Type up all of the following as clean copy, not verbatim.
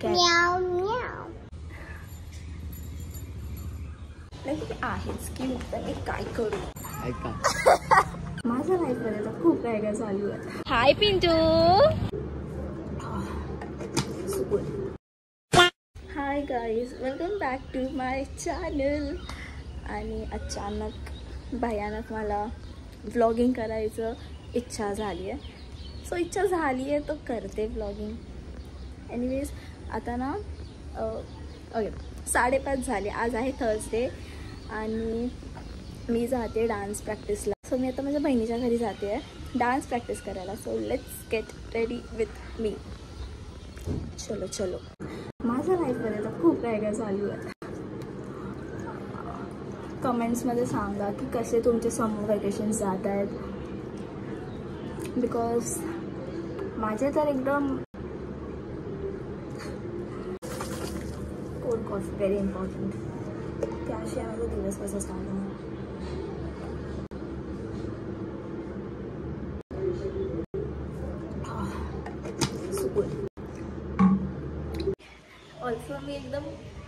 म्याव म्याव आहेच की मी काय करू ऐका माझ्या लाईफ मध्ये तर खूप काय काय चालू आहे. Hi Pintu. Hi guys, welcome back to my channel. आणि अचानक भयानक मला व्लॉगिंग करायचं इच्छा झाली आहे. सो इच्छा झाली आहे तो करते व्लॉगिंग. एनिवेज आता ना ओके 5:30 झाले. आज आहे थर्सडे आणि मी जाते डान्स प्रॅक्टिसला. सो मी आता माझ्या बहिणीच्या घरी जाते आहे डान्स प्रॅक्टिस करायला. So let's get ready with me. चलो चलो. माझ्या लाईफमध्ये तर खूप काय काय चालू आहे. कमेंट्समध्ये सांगा की कसे तुमचे समर वेकेशन जात आहेत. बिकॉज माझे तर एकदम कोल्ड कॉफी व्हेरी इम्पॉर्टंट. त्याशिवाय माझा दिवस कसा स्टार्ट होणार. ऑल्सो मी एकदम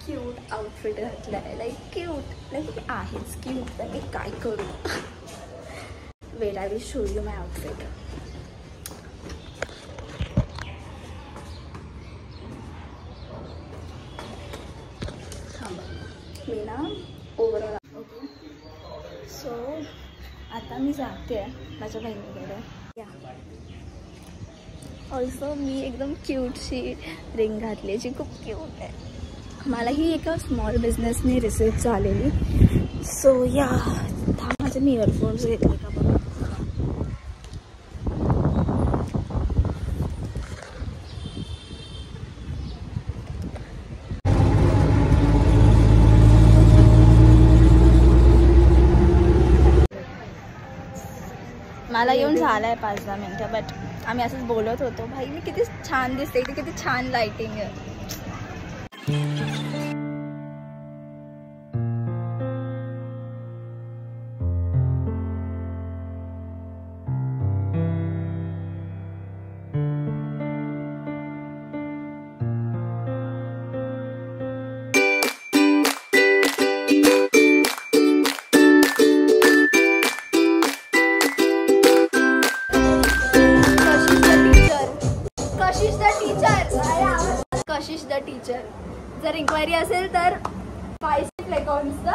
क्यूट आउटफिट घातलं आहे. लाईक क्यूट लाईक आहेच क्यूट तर मी काय करू. Wait I will show you my outfit. मी ना ओव्हरऑल ओके. सो आता मी जाते आहे माझ्या बहिणीकडे. या ऑल्सो मी एकदम क्यूटशी रिंग घातली जी खूप क्यूट आहे. मला ही एका स्मॉल बिझनेसने रिसीव झालेली. सो या माझे मी इयरफोन्स घेतले का बघा. मला येऊन झालं आहे 5-10 मिनटं. बट आम्ही असंच बोलत होतो. भाई मी किती छान दिसते इथे, किती छान लाइटिंग आहे. कशिश द टीचर. जर इन्क्वायरी असेल तर 5 सेकंड्स.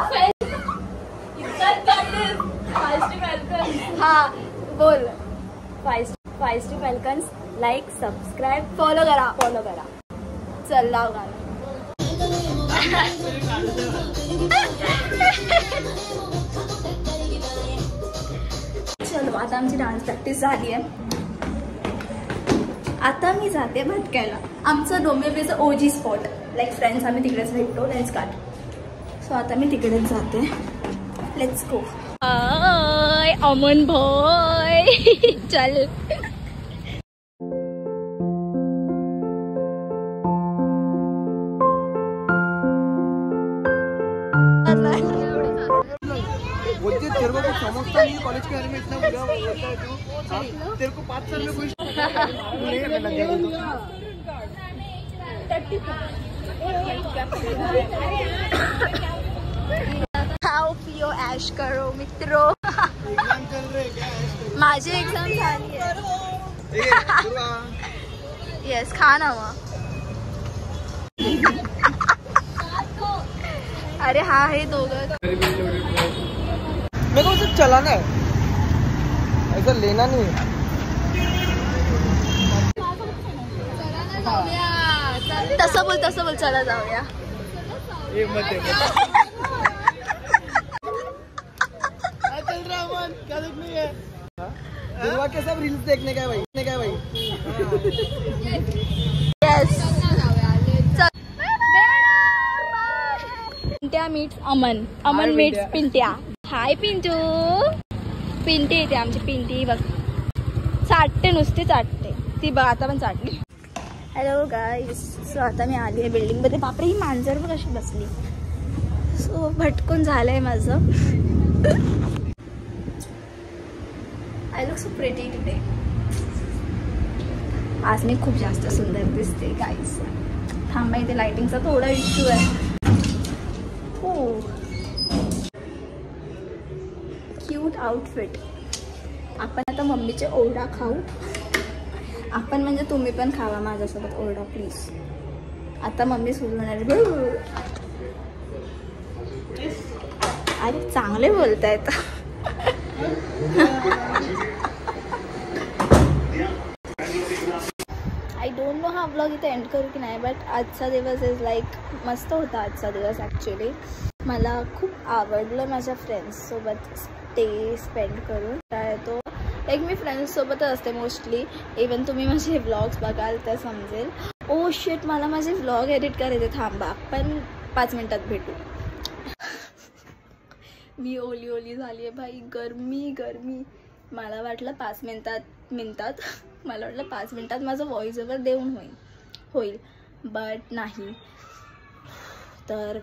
हा बोल. 5 सेकंड्स. लाईक सबस्क्राईब फॉलो करा. चल लाव गाणं. चलो आता आमची डान्स प्रॅक्टिस झाली आहे. आता मी जाते भटकायला. आमचं डोंबिवलीचं ओजी स्पॉट. लाईक फ्रेंड्स आम्ही तिकडेच भेटतो लेट्स काट. सो आता मी तिकडेच जाते. Let's go. अमन भाई चल. तेरे को कुछ समझता नहीं कॉलेज के बारे में इतना बुरा होता है तू. तेरे को 5 साल में कोई नहीं लग गया. खाओ पिओ ऐश करो मित्रों. एग्जाम चल रहे क्या ऐश. माझी एक्झाम झाली आहे. येस खा ना मग. अरे हा हे दोघं. मेरे को सिर्फ चलाना है, ऐसा लेना नहीं है. तसं बोल चला जाऊया. ये मत है. चल रहा मन क्या देखनी है. दुर्वा के सब रील्स देखने का है भाई. Yes. Pintya meats Aman meats Pintya. हाय पिंटू. पिंटी येते आमची. पिंटी बघ चाटते नुसती चाटते ती. बघ आता पण चाटली. Hello guys. सो आता मी आली आहे बिल्डिंगमध्ये. बापरे ही मांजर बघ कशी बसली. सो भटकून झालं आहे माझं. I look so pretty today. आज मी खूप जास्त सुंदर दिसते गाईज. थांबा, इथे लाइटिंगचा थोडा इश्यू आहे. हो, क्यूट आउटफिट. आपण आता मम्मीचे ओरडा खाऊ. आपण म्हणजे तुम्ही पण खावा माझ्यासोबत ओरडा प्लीज. आता मम्मी सुरू होणार. अरे चांगले बोलतायत. आय डोंट नो हा व्लॉग इथे एंड करू की नाही, बट आजचा दिवस इज लाईक मस्त होता. आजचा दिवस ॲक्च्युली मला खूप आवडलं माझ्या फ्रेंड्ससोबत स्पेंड करून. काय तो लाईक मी फ्रेंड्ससोबतच असते मोस्टली. इवन तुम्ही माझे व्लॉग्स बघाल तर समजेल. ओ शिट, मला माझे व्लॉग एडिट करायचे. थांबा, आपण 5 मिनिटात भेटू. मी ओली झाली आहे भाई. गरमी. मला वाटलं 5 मिनिटात मला वाटलं 5 मिनिटात माझं व्हॉइस ओव्हर देऊन होईल, बट नाही. तर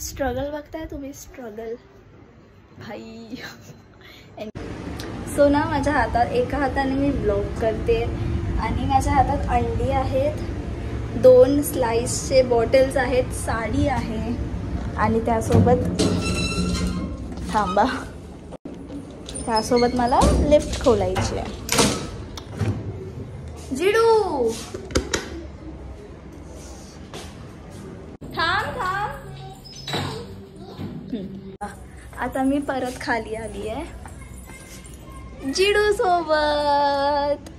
स्ट्रगल बघताय तुम्ही, स्ट्रगल भाई. सो ना, माझ्या हातात एका हाताने मी व्लॉग करते आणि माझ्या हातात अंडी आहेत, 2 स्लाइसचे बॉटल्स आहेत, साडी आहे आणि त्यासोबत थांबा, त्यासोबत मला लिफ्ट खोलायची आहे. जिडू थांब. आता मी परत खाली आली आहे जिडू सोबत.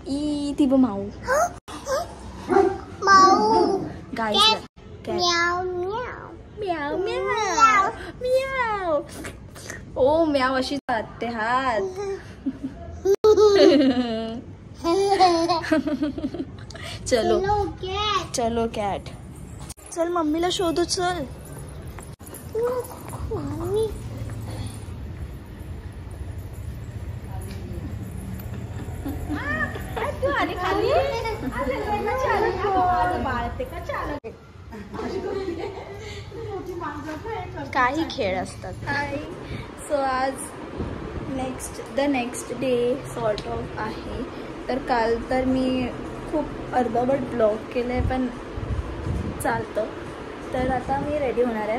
ती माऊ गाईस. म्याव म्याव म्याव. ओ म्याव अशी जाते हात. चलो कॅट. चल मम्मीला शोधू. चल काही खेळ असतात. सो आज the next day sort of आहे. तर काल तर मी खूप अर्धवट ब्लॉग केलं आहे, पण चालतं. तर आता मी रेडी होणार आहे,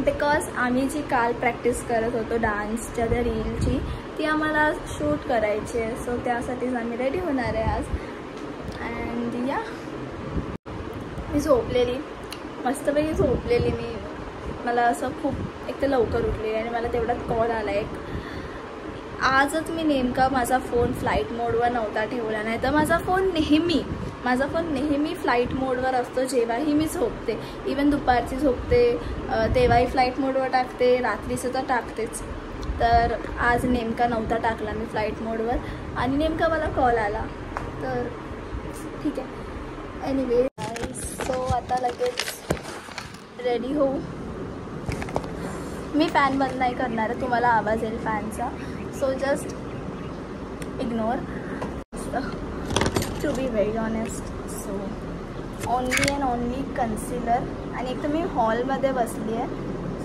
बिकॉज आम्ही जी काल प्रॅक्टिस करत होतो डान्सच्या त्या रीलची, ती आम्हाला शूट करायची आहे. सो त्यासाठीच आम्ही रेडी होणार आहे आज. अँड या, मी झोपलेली, मस्तपैकी झोपलेली मी. मला असं खूप एक तर लवकर उठलेली आणि मला तेवढाच कॉल आला एक. आजच मी नेमका माझा फोन फ्लाईट मोडवर नव्हता ठेवला, नाही तर माझा फोन नेहमी फ्लाईट मोडवर असतो जेव्हाही मी झोपते. इवन दुपारची झोपते तेव्हाही फ्लाईट मोडवर टाकते, रात्रीचं तर टाकतेच. तर आज नेमका नव्हता टाकला मी फ्लाईट मोडवर आणि नेमका मला कॉल आला. तर ठीक आहे. एनिवे, सो आता लगेच रेडी होऊ. मी फॅन बंद नाही करणार आहे, तुम्हाला आवाज येईल फॅनचा. So just ignore, to be very honest. So only and only concealer. आणि एक तर मी हॉलमध्ये बसली आहे,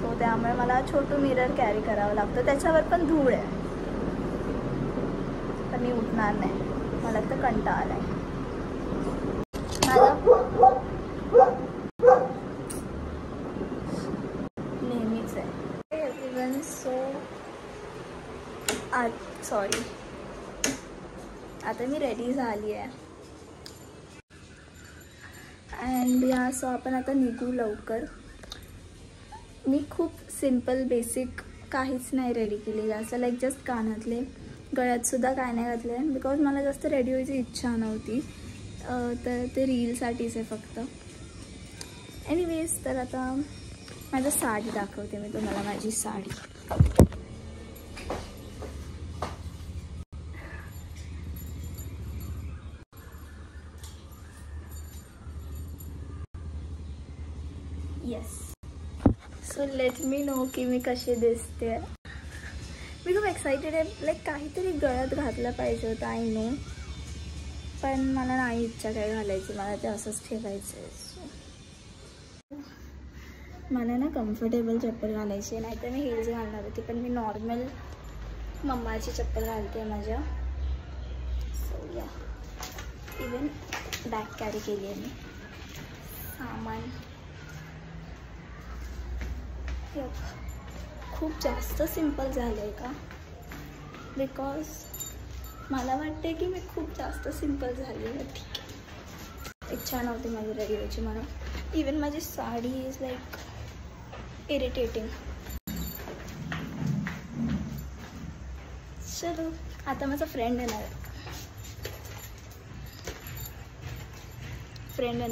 सो त्यामुळे मला छोटं मिरर कॅरी करावं लागतं. त्याच्यावर पण धूळ आहे, तर मी उठणार नाही. मला तर कंटाळा आला आहे माझा नेहमीच आहे. इवन सो सॉरी, आता मी रेडी झाली आहे. अँड या, सो आपण आता निघू लवकर. मी खूप सिम्पल बेसिक काहीच नाही रेडी केली जास्त, लाईक जस्ट कानातले, गळ्यातसुद्धा काय नाही घातले, बिकॉज मला जास्त रेडी व्हायची इच्छा नव्हती. तर ते रीलसाठीच आहे फक्त. एनिवेज, तर आता माझी साडी दाखवते मी तुम्हाला. माझी sari yes. So let me know की मी कशी दिसते. मी खूप एक्सायटेड आहे. लाईक काहीतरी गळ्यात घातलं पाहिजे होतं, आय नो, पण मला नाही इच्छा काय घालायची, मला ते असंच ठेवायचं आहे. सो मला ना कम्फर्टेबल चप्पल घालायची आहे, नाहीतर मी हिल्स घालणार होती, पण मी नॉर्मल मम्माची चप्पल घालते माझ्या. सो या, इवन बॅग कॅरी केली आहे मी. छान. खूप जास्त सिम्पल झालं आहे का? बिकॉज मला वाटते की मी खूप जास्त सिम्पल झाली आहे. ठीक आहे, इच्छा नव्हती माझी रेडी व्हायची म्हणून. इवन माझी साडी इज लाईक इरिटेटिंग. चलो आता माझा फ्रेंड येणार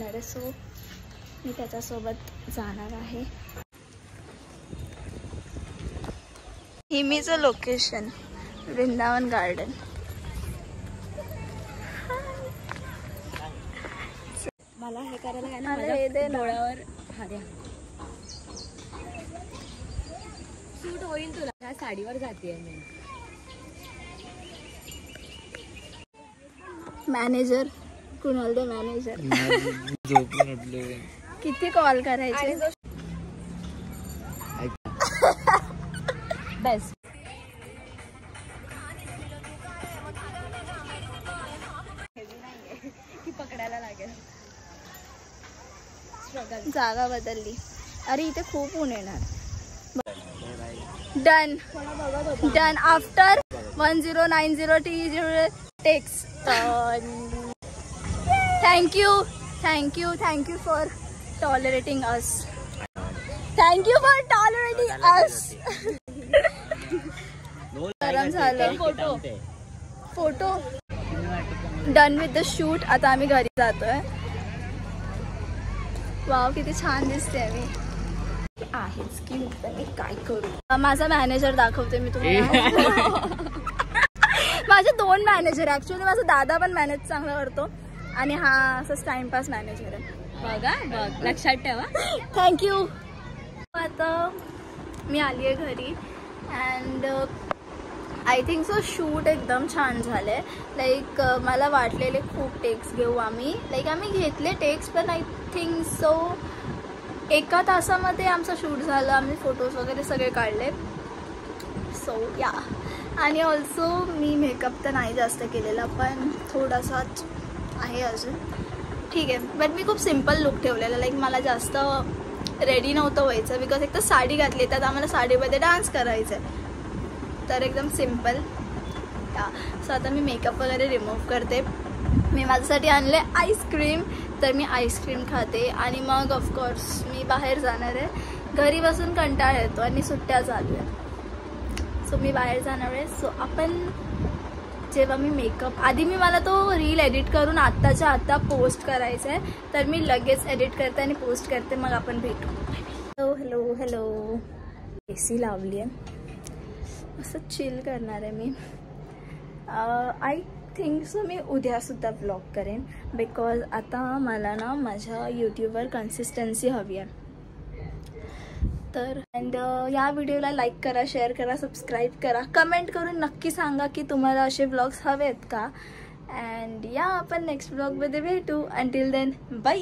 आहे, सो मी त्याच्यासोबत जाणार आहे. हिमीचं लोकेशन वृंदावन गार्डन. मला हे करायला काय मला हे दे ना. डोळ्यावर हार्या सूट होईल तुला. ह्या साडीवर जाते मी. मॅनेजर कुणाल दे मॅनेजर. झोपून उठले. किती कॉल करायचे? बेस्ट. की पकडायला लागेल. स्ट्रगल. जागा बदलली. अरे इथे खूप ऊन येणार. Done done. After 1090 T0 takes. Thank you for tolerating us. गरम झालं. Photo done with the shoot. आता आम्ही घरी जातोय. वाव किती छान दिसते मी. आहेच की मी काय करू. माझा मॅनेजर दाखवते मी तुम्हाला. माझे 2 मॅनेजर. ऍक्च्युली माझा दादा पण मॅनेज चांगला करतो आणि हा असंच टाइमपास मॅनेजर आहे. बघा बघ, लक्षात ठेवा. थँक्यू. आता मी आली आहे घरी and I think so shoot एकदम छान झालं आहे. लाईक मला वाटलेले खूप टेक्स घेऊ आम्ही. लाईक आम्ही घेतले टेक्स पण आय थिंक सो 1 तासामध्ये आमचं शूट झालं. आम्ही फोटोज वगैरे सगळे काढले. सो या. आणि ऑल्सो मी मेकअप तर नाही जास्त केलेला पण थोडासाच आहे अजून. ठीक आहे, बट मी खूप सिम्पल लुक ठेवलेला. लाईक मला जास्त रेडी नव्हतं व्हायचं बिकॉज एक तर साडी घातली त्यात आम्हाला साडीमध्ये डान्स करायचा आहे. तर एकदम सिम्पल. सो आता मी मेकअप वगैरे रिमूव्ह करते. मी माझ्यासाठी आणले आईस्क्रीम. तर मी आईस्क्रीम खाते आणि मग ऑफकोर्स मी बाहेर जाणार आहे. घरी बसून कंटाळा येतो आणि सुट्ट्या चालू आहे. सो मी बाहेर जाणार आहे. सो आपण जेव्हा मी मेकअप आधी मला तो रील एडिट करून आत्ताच्या आत्ता पोस्ट करायचा आहे. तर मी लगेच एडिट करते आणि पोस्ट करते. मग आपण भेटू. हॅलो. AC लावली आहे. असं चिल करणार आहे मी. आय थिंक सो मी उद्यासुद्धा ब्लॉग करेन बिकॉज आता मला ना माझ्या यूट्यूबवर कन्सिस्टन्सी हवी आहे. तर अँड या व्हिडिओला लाईक करा, शेअर करा, सबस्क्राईब करा. कमेंट करून नक्की सांगा की तुम्हाला असे व्लॉग्स हवे आहेत का. अँड या आपण नेक्स्ट व्लॉगमध्ये भेटू. Until then bye.